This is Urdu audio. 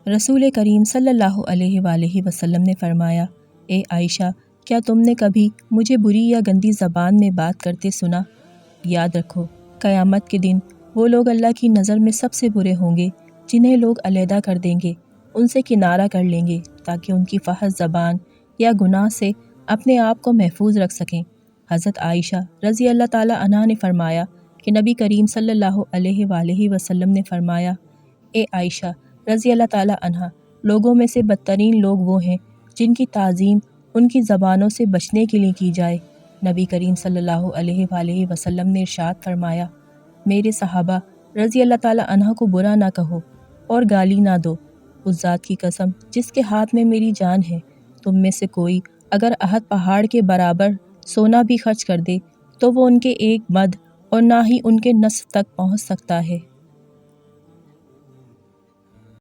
رسول کریم صلی اللہ علیہ وآلہ وسلم نے فرمایا، اے عائشہ، کیا تم نے کبھی مجھے بری یا گندی زبان میں بات کرتے سنا؟ یاد رکھو، قیامت کے دن وہ لوگ اللہ کی نظر میں سب سے برے ہوں گے جنہیں لوگ علیحدہ کر دیں گے، ان سے کنارہ کر لیں گے تاکہ ان کی فحش زبان یا گناہ سے اپنے آپ کو محفوظ رکھ سکیں۔ حضرت عائشہ رضی اللہ تعالیٰ عنہا نے فرمایا کہ نبی کریم صلی اللہ علیہ وآلہ وسلم نے فرمایا، اے عائشہ رضی اللہ تعالیٰ عنہا، لوگوں میں سے بدترین لوگ وہ ہیں جن کی تعظیم ان کی زبانوں سے بچنے کے لیے کی جائے۔ نبی کریم صلی اللہ علیہ وآلہ وسلم نے ارشاد فرمایا، میرے صحابہ رضی اللہ تعالیٰ عنہ کو برا نہ کہو اور گالی نہ دو، اس ذات کی قسم جس کے ہاتھ میں میری جان ہے، تم میں سے کوئی اگر احد پہاڑ کے برابر سونا بھی خرچ کر دے تو وہ ان کے ایک مد اور نہ ہی ان کے نصف تک پہنچ سکتا ہے۔